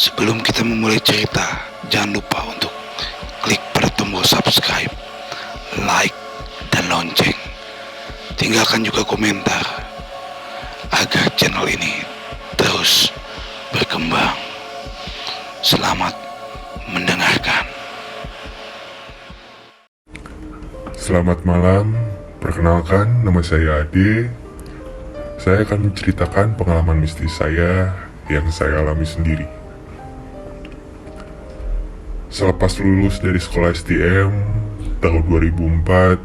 Sebelum kita memulai cerita, jangan lupa untuk klik pada tombol subscribe, like, dan lonceng. Tinggalkan juga komentar agar channel ini terus berkembang. Selamat mendengarkan. Selamat malam, perkenalkan nama saya Ade. Saya akan menceritakan pengalaman mistis saya yang saya alami sendiri. Selepas lulus dari sekolah STM tahun 2004,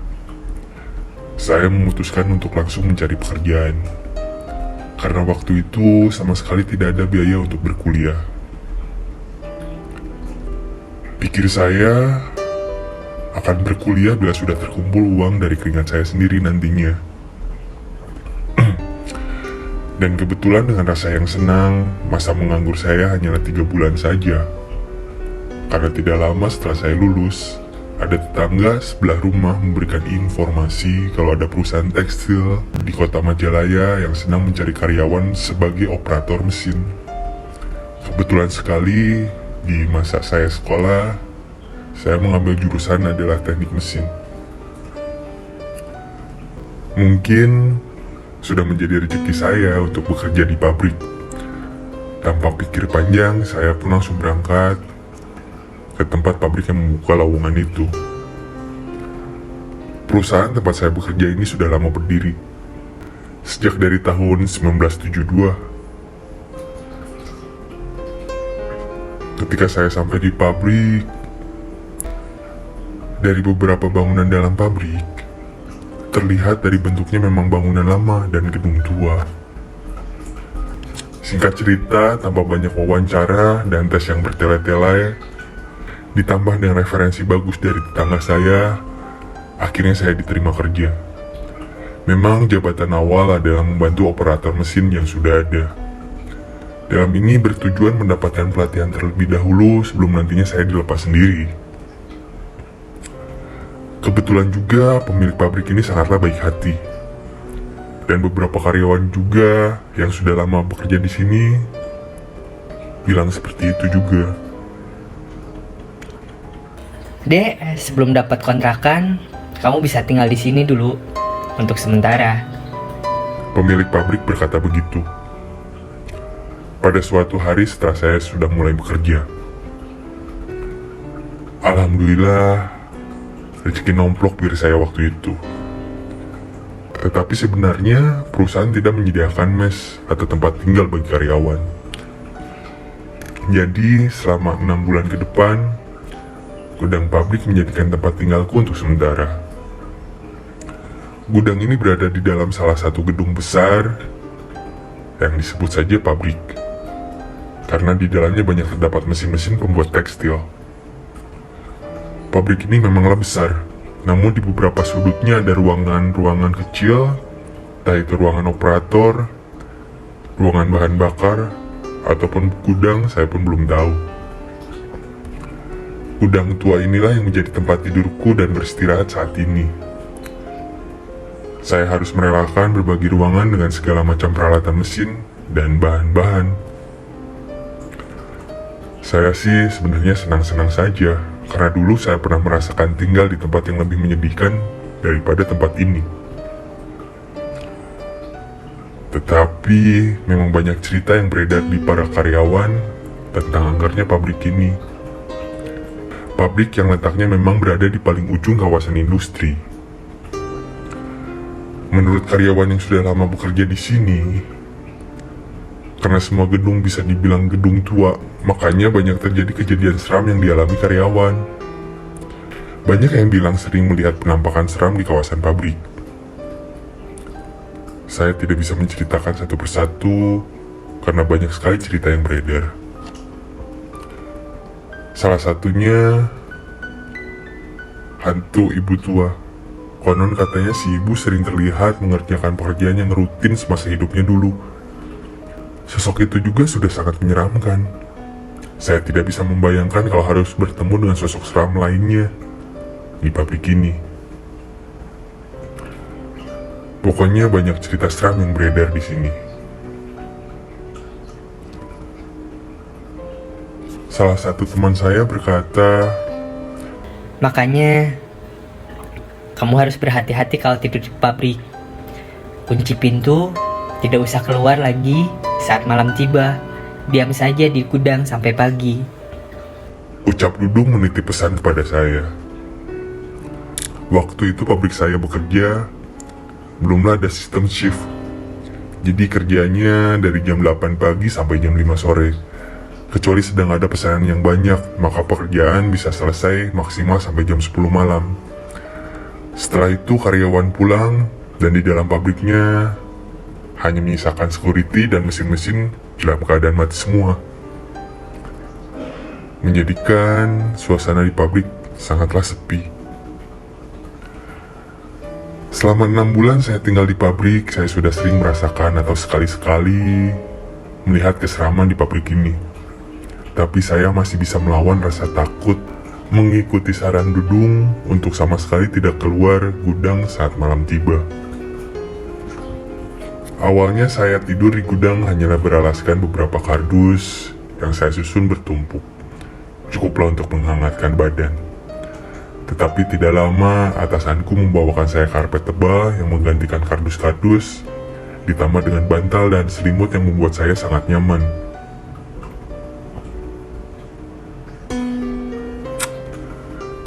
saya memutuskan untuk langsung mencari pekerjaan. Karena waktu itu sama sekali tidak ada biaya untuk berkuliah. Pikir saya akan berkuliah bila sudah terkumpul uang dari keringat saya sendiri nantinya. Dan kebetulan dengan rasa yang senang, masa menganggur saya hanyalah 3 bulan saja. Karena tidak lama setelah saya lulus, ada tetangga sebelah rumah memberikan informasi kalau ada perusahaan tekstil di kota Majalaya yang sedang mencari karyawan sebagai operator mesin. Kebetulan sekali, di masa saya sekolah, saya mengambil jurusan adalah teknik mesin. Mungkin sudah menjadi rezeki saya untuk bekerja di pabrik. Tanpa pikir panjang, saya pun langsung berangkat ke tempat pabrik yang membuka lowongan itu. Perusahaan tempat saya bekerja ini sudah lama berdiri, sejak dari tahun 1972. Ketika saya sampai di pabrik, dari beberapa bangunan dalam pabrik, terlihat dari bentuknya memang bangunan lama dan gedung tua. Singkat cerita, tanpa banyak wawancara dan tes yang bertele-tele, ditambah dengan referensi bagus dari tetangga saya, akhirnya saya diterima kerja. Memang jabatan awal adalah membantu operator mesin yang sudah ada. Dalam ini bertujuan mendapatkan pelatihan terlebih dahulu sebelum nantinya saya dilepas sendiri. Kebetulan juga pemilik pabrik ini sangatlah baik hati. Dan beberapa karyawan juga yang sudah lama bekerja di sini bilang seperti itu juga. Dek, sebelum dapat kontrakan, kamu bisa tinggal di sini dulu untuk sementara. Pemilik pabrik berkata begitu. Pada suatu hari setelah saya sudah mulai bekerja, alhamdulillah rezeki nomplok diri saya waktu itu. Tetapi sebenarnya perusahaan tidak menyediakan mes atau tempat tinggal bagi karyawan. Jadi selama 6 bulan ke depan, gudang pabrik menjadikan tempat tinggalku untuk sementara. Gudang ini berada di dalam salah satu gedung besar yang disebut saja pabrik, karena di dalamnya banyak terdapat mesin-mesin pembuat tekstil. Pabrik ini memanglah besar, namun di beberapa sudutnya ada ruangan-ruangan kecil, entah itu ruangan operator, ruangan bahan bakar, ataupun gudang, saya pun belum tahu. Gudang tua inilah yang menjadi tempat tidurku dan beristirahat saat ini. Saya harus merelakan berbagi ruangan dengan segala macam peralatan mesin dan bahan-bahan. Saya sih sebenarnya senang-senang saja, karena dulu saya pernah merasakan tinggal di tempat yang lebih menyedihkan daripada tempat ini. Tetapi memang banyak cerita yang beredar di para karyawan tentang angkernya pabrik ini. Pabrik yang letaknya memang berada di paling ujung kawasan industri. Menurut karyawan yang sudah lama bekerja di sini, karena semua gedung bisa dibilang gedung tua, makanya banyak terjadi kejadian seram yang dialami karyawan. Banyak yang bilang sering melihat penampakan seram di kawasan pabrik. Saya tidak bisa menceritakan satu persatu, karena banyak sekali cerita yang beredar. Salah satunya hantu ibu tua. Konon katanya si ibu sering terlihat mengerjakan pekerjaan yang rutin semasa hidupnya dulu. Sosok itu juga sudah sangat menyeramkan. Saya tidak bisa membayangkan kalau harus bertemu dengan sosok seram lainnya di pabrik ini. Pokoknya banyak cerita seram yang beredar di sini. salah satu teman saya berkata, Makanya, kamu harus berhati-hati kalau tidur di pabrik. Kunci pintu, tidak usah keluar lagi saat malam tiba. Diam saja di gudang sampai pagi. ucap Dudung menitip pesan kepada saya. Waktu itu pabrik saya bekerja, belumlah ada sistem shift. Jadi kerjanya dari jam 8 pagi sampai jam 5 sore. Kecuali sedang ada pesanan yang banyak, maka pekerjaan bisa selesai maksimal sampai jam 10 malam. Setelah itu karyawan pulang dan di dalam pabriknya hanya menyisakan security dan mesin-mesin dalam keadaan mati semua. Menjadikan suasana di pabrik sangatlah sepi. Selama 6 bulan saya tinggal di pabrik, saya sudah sering merasakan atau sekali-sekali melihat keseraman di pabrik ini. Tapi saya masih bisa melawan rasa takut mengikuti saran Dudung untuk sama sekali tidak keluar gudang saat malam tiba. Awalnya saya tidur di gudang hanyalah beralaskan beberapa kardus yang saya susun bertumpuk. Cukuplah untuk menghangatkan badan. Tetapi tidak lama atasanku membawakan saya karpet tebal yang menggantikan kardus-kardus, ditambah dengan bantal dan selimut yang membuat saya sangat nyaman.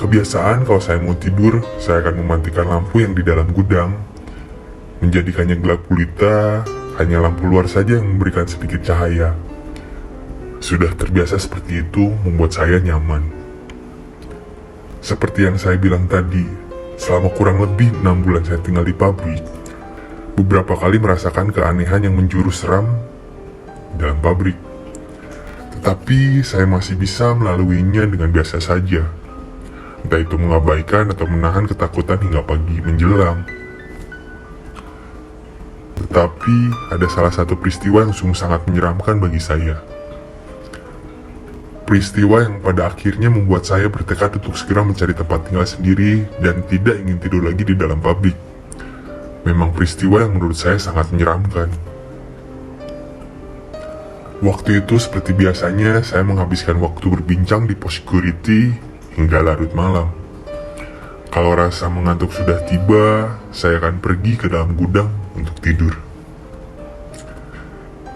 Kebiasaan kalau saya mau tidur, saya akan mematikan lampu yang di dalam gudang, menjadikannya gelap gulita, hanya lampu luar saja yang memberikan sedikit cahaya. Sudah terbiasa seperti itu membuat saya nyaman. Seperti yang saya bilang tadi, selama kurang lebih 6 bulan saya tinggal di pabrik, beberapa kali merasakan keanehan yang menjurus seram dalam pabrik. Tetapi saya masih bisa melaluinya dengan biasa saja. Entah itu mengabaikan atau menahan ketakutan hingga pagi menjelang. Tetapi ada salah satu peristiwa yang sungguh sangat menyeramkan bagi saya. Peristiwa yang pada akhirnya membuat saya bertekad untuk segera mencari tempat tinggal sendiri dan tidak ingin tidur lagi di dalam pabrik. Memang peristiwa yang menurut saya sangat menyeramkan. Waktu itu seperti biasanya saya menghabiskan waktu berbincang di pos security hingga larut malam. Kalau rasa mengantuk sudah tiba, saya akan pergi ke dalam gudang untuk tidur.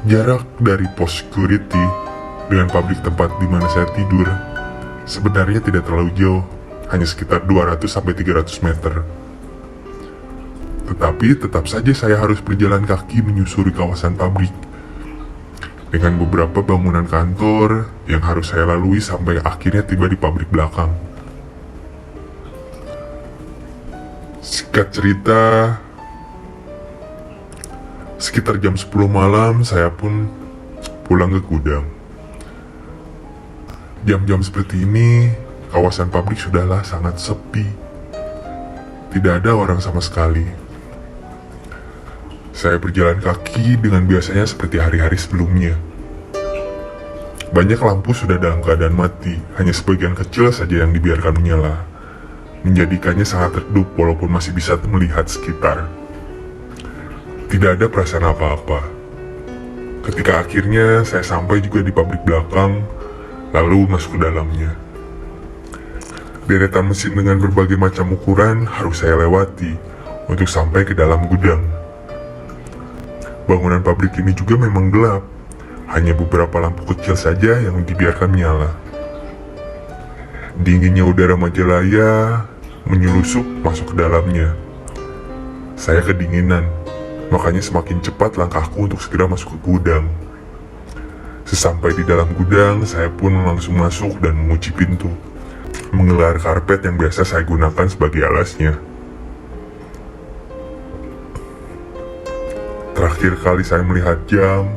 Jarak dari pos security dengan pabrik tempat di mana saya tidur sebenarnya tidak terlalu jauh, hanya sekitar 200-300 meter. Tetapi tetap saja saya harus berjalan kaki menyusuri kawasan pabrik dengan beberapa bangunan kantor yang harus saya lalui sampai akhirnya tiba di pabrik belakang. Singkat cerita, sekitar jam 10 malam saya pun pulang ke gudang. Jam-jam seperti ini, kawasan pabrik sudahlah sangat sepi. Tidak ada orang sama sekali. Saya berjalan kaki dengan biasanya seperti hari-hari sebelumnya. Banyak lampu sudah dalam keadaan mati, hanya sebagian kecil saja yang dibiarkan menyala, menjadikannya sangat redup walaupun masih bisa melihat sekitar. Tidak ada perasaan apa-apa. Ketika akhirnya saya sampai juga di pabrik belakang, lalu masuk ke dalamnya. Deretan mesin dengan berbagai macam ukuran harus saya lewati untuk sampai ke dalam gudang. Bangunan pabrik ini juga memang gelap, hanya beberapa lampu kecil saja yang dibiarkan menyala. Dinginnya udara Majalaya menyelusup masuk ke dalamnya. Saya kedinginan, makanya semakin cepat langkahku untuk segera masuk ke gudang. Sesampai di dalam gudang, saya pun langsung masuk dan mengunci pintu, menggelar karpet yang biasa saya gunakan sebagai alasnya. Terakhir kali saya melihat jam,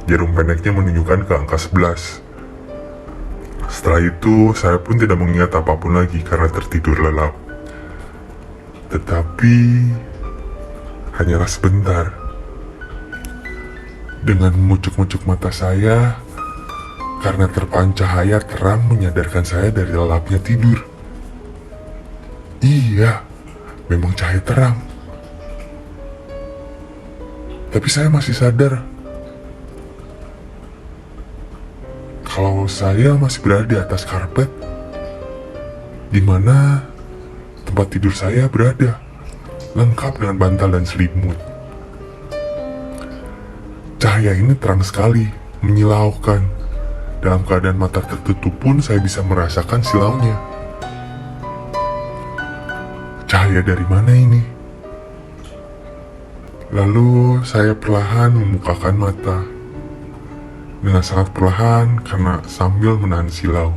jarum pendeknya menunjukkan ke angka 11. Setelah itu, saya pun tidak mengingat apapun lagi karena tertidur lelap. Tetapi, hanyalah sebentar. Dengan memucuk-mucuk mata saya, karena terpaan cahaya terang menyadarkan saya dari lelapnya tidur. Iya, memang cahaya terang. Tapi saya masih sadar kalau saya masih berada di atas karpet, di mana tempat tidur saya berada, lengkap dengan bantal dan selimut. Cahaya ini terang sekali, menyilaukan. Dalam keadaan mata tertutup pun saya bisa merasakan silaunya. Cahaya dari mana ini? Lalu saya perlahan membukakan mata. Dengan sangat perlahan karena sambil menahan silau.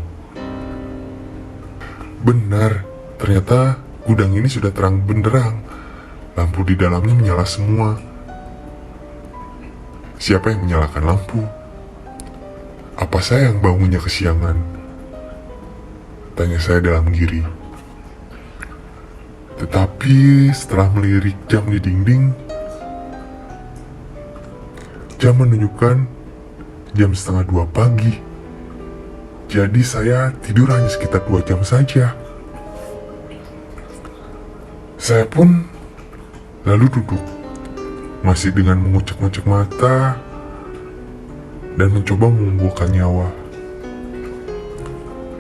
Benar, ternyata gudang ini sudah terang benderang. Lampu di dalamnya menyala semua. Siapa yang menyalakan lampu? Apa saya yang bangunnya kesiangan? Tanya saya dalam diri. Tetapi setelah melirik jam di dinding, jam menunjukkan jam 1:30 pagi. Jadi saya tidur hanya sekitar 2 jam saja. Saya pun lalu duduk, masih dengan mengucek-ngecek mata dan mencoba membuka nyawa.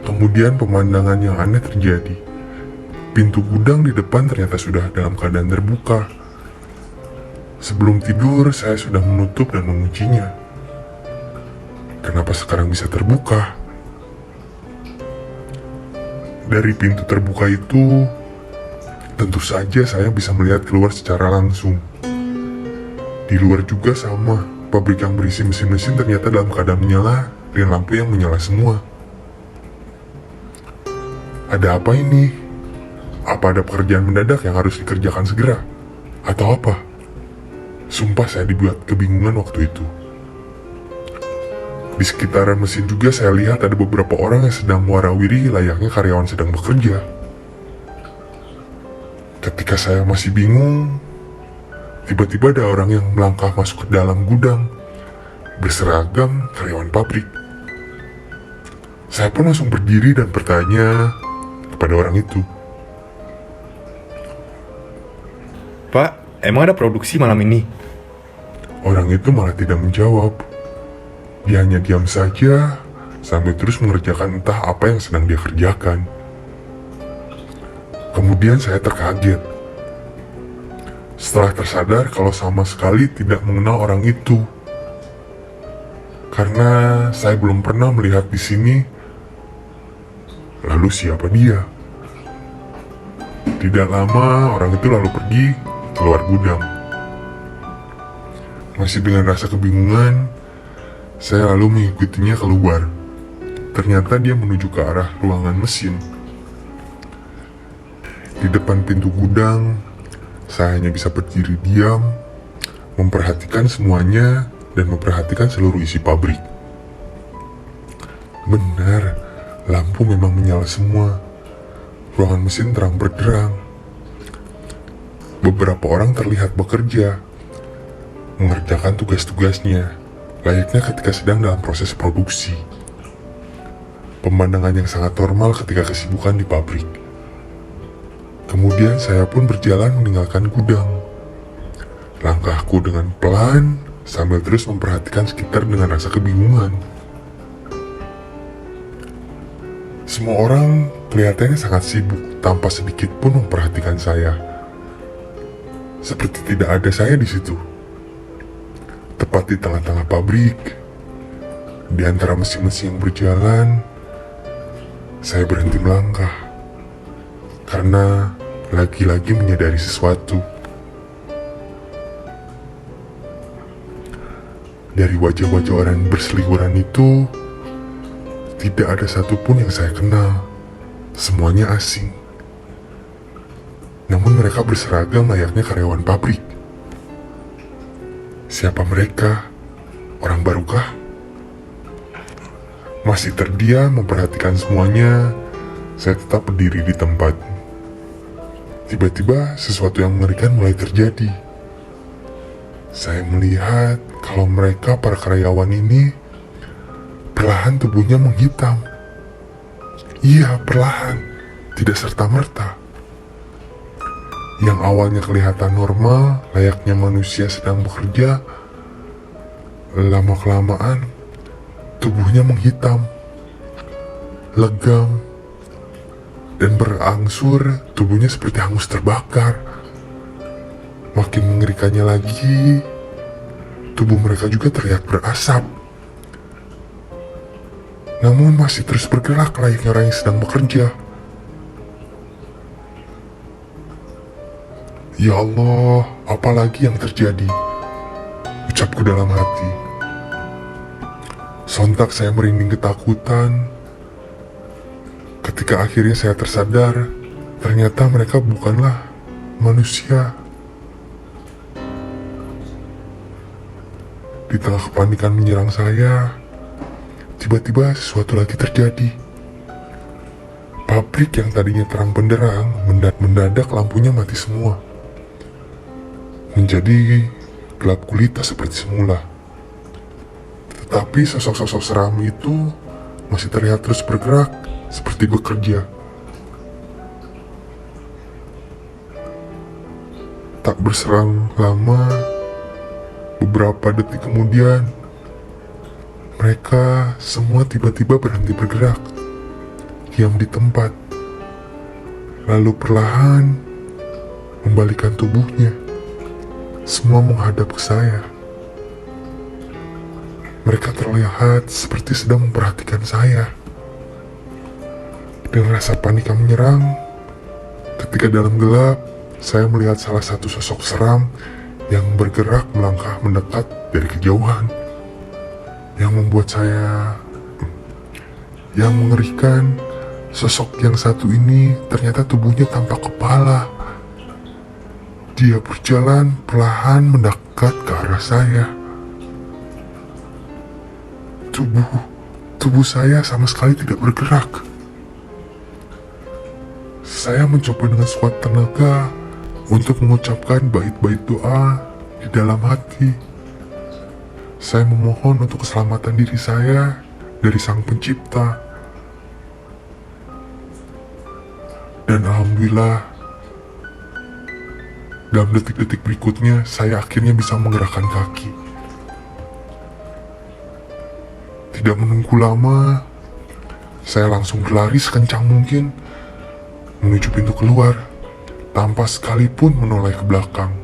Kemudian pemandangan yang aneh terjadi. Pintu gudang di depan ternyata sudah dalam keadaan terbuka. Sebelum tidur saya sudah menutup dan menguncinya. Kenapa sekarang bisa terbuka? Dari pintu terbuka itu, tentu saja saya bisa melihat keluar secara langsung. Di luar juga sama, pabrik yang berisi mesin-mesin ternyata dalam keadaan menyala dan lampu yang menyala semua. Ada apa ini? Apa ada pekerjaan mendadak yang harus dikerjakan segera? Atau apa? Sumpah saya dibuat kebingungan waktu itu. Di sekitaran mesin juga saya lihat ada beberapa orang yang sedang warawiri layaknya karyawan sedang bekerja. Ketika saya masih bingung, tiba-tiba ada orang yang melangkah masuk ke dalam gudang, berseragam karyawan pabrik. Saya pun langsung berdiri dan bertanya kepada orang itu. Pak, emang ada produksi malam ini? Orang itu malah tidak menjawab. Dia hanya diam saja sambil terus mengerjakan entah apa yang sedang dia kerjakan. Kemudian saya terkaget. Setelah tersadar kalau sama sekali tidak mengenal orang itu. Karena saya belum pernah melihat di sini. Lalu siapa dia? Tidak lama orang itu lalu pergi keluar gudang. Masih dengan rasa kebingungan, saya lalu mengikutinya keluar. Ternyata dia menuju ke arah ruangan mesin. Di depan pintu gudang, saya hanya bisa berdiri diam, memperhatikan semuanya dan memperhatikan seluruh isi pabrik. Benar, lampu memang menyala semua. Ruangan mesin terang benderang. Beberapa orang terlihat bekerja, mengerjakan tugas-tugasnya, layaknya ketika sedang dalam proses produksi. Pemandangan yang sangat normal ketika kesibukan di pabrik. Kemudian saya pun berjalan meninggalkan gudang. Langkahku dengan pelan, sambil terus memperhatikan sekitar dengan rasa kebingungan. Semua orang kelihatannya sangat sibuk, tanpa sedikit pun memperhatikan saya. Seperti tidak ada saya di situ. Tepat di tengah-tengah pabrik, di antara mesin-mesin yang berjalan, saya berhenti melangkah karena lagi-lagi menyadari sesuatu. Dari wajah-wajah orang berseliweran itu, tidak ada satupun yang saya kenal. Semuanya asing. Namun mereka berseragam layaknya karyawan pabrik. Siapa mereka? Orang barukah? Masih terdiam memperhatikan semuanya, saya tetap berdiri di tempat. Tiba-tiba sesuatu yang mengerikan mulai terjadi. Saya melihat kalau mereka para karyawan ini perlahan tubuhnya menghitam. Iya, perlahan, tidak serta-merta. Yang awalnya kelihatan normal, layaknya manusia sedang bekerja, lama-kelamaan Tubuhnya menghitam, legam, dan berangsur tubuhnya seperti hangus terbakar. Makin mengerikannya lagi, tubuh mereka juga terlihat berasap. Namun masih terus bergerak layaknya orang yang sedang bekerja. Ya Allah, apalagi yang terjadi? Ucapku dalam hati. Sontak saya merinding ketakutan. Ketika akhirnya saya tersadar, ternyata mereka bukanlah manusia. Di tengah kepanikan menyerang saya, tiba-tiba sesuatu lagi terjadi. Pabrik yang tadinya terang benderang mendadak lampunya mati semua. Menjadi gelap gulita seperti semula. Tetapi sosok-sosok seram itu masih terlihat terus bergerak seperti bekerja. Tak berselang lama, beberapa detik kemudian, mereka semua tiba-tiba berhenti bergerak, diam di tempat, lalu perlahan membalikkan tubuhnya. Semua menghadap ke saya. Mereka terlihat seperti sedang memperhatikan saya. Dan rasa panik yang menyerang ketika dalam gelap, saya melihat salah satu sosok seram yang bergerak melangkah mendekat dari kejauhan. Yang membuat saya mengerikan, sosok yang satu ini ternyata tubuhnya tanpa kepala. Dia berjalan perlahan mendekat ke arah saya. Tubuh saya sama sekali tidak bergerak. Saya mencoba dengan sekuat tenaga untuk mengucapkan bait-bait doa di dalam hati. Saya memohon untuk keselamatan diri saya dari Sang Pencipta. Dan alhamdulillah, dalam detik-detik berikutnya, saya akhirnya bisa menggerakkan kaki. Tidak menunggu lama, saya langsung berlari sekencang mungkin menuju pintu keluar, tanpa sekalipun menoleh ke belakang.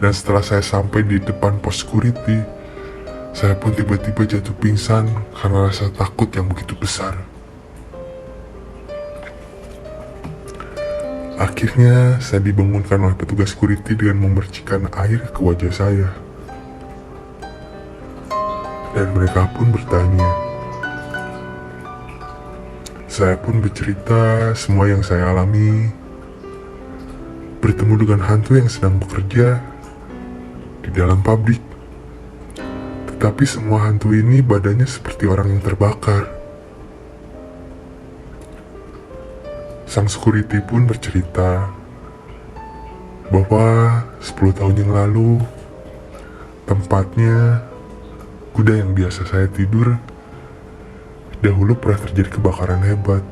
Dan setelah saya sampai di depan pos security, saya pun tiba-tiba jatuh pingsan karena rasa takut yang begitu besar. Akhirnya saya dibangunkan oleh petugas security dengan memercikan air ke wajah saya. Dan mereka pun bertanya. Saya pun bercerita semua yang saya alami. Bertemu dengan hantu yang sedang bekerja di dalam pabrik. Tetapi semua hantu ini badannya seperti orang yang terbakar. Sang security pun bercerita bahwa 10 tahun yang lalu, tempatnya kuda yang biasa saya tidur, dahulu pernah terjadi kebakaran hebat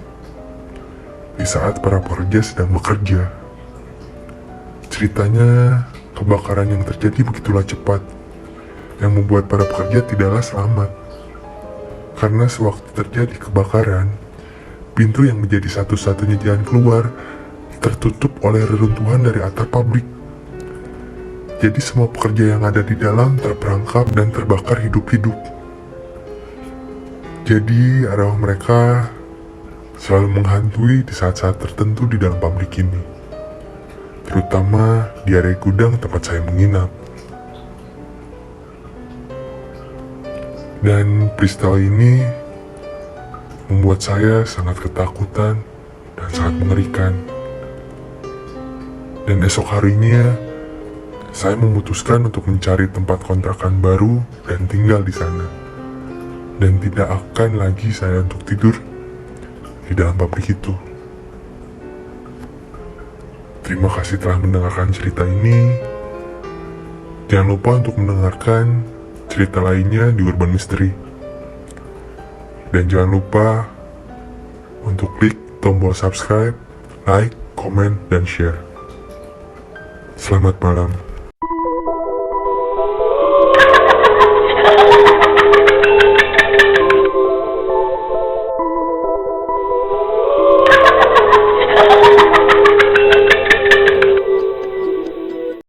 di saat para pekerja sedang bekerja. Ceritanya, kebakaran yang terjadi begitulah cepat, yang membuat para pekerja tidaklah selamat. Karena sewaktu terjadi kebakaran, pintu yang menjadi satu-satunya jalan keluar tertutup oleh reruntuhan dari atap pabrik. Jadi semua pekerja yang ada di dalam terperangkap dan terbakar hidup-hidup. Jadi arwah mereka selalu menghantui di saat-saat tertentu di dalam pabrik ini, terutama di area gudang tempat saya menginap. Dan peristiwa ini membuat saya sangat ketakutan dan sangat mengerikan. Dan esok harinya, saya memutuskan untuk mencari tempat kontrakan baru dan tinggal di sana. Dan tidak akan lagi saya untuk tidur di dalam pabrik itu. Terima kasih telah mendengarkan cerita ini. Jangan lupa untuk mendengarkan cerita lainnya di Urban Mystery. Dan jangan lupa untuk klik tombol subscribe, like, komen, dan share. Selamat malam.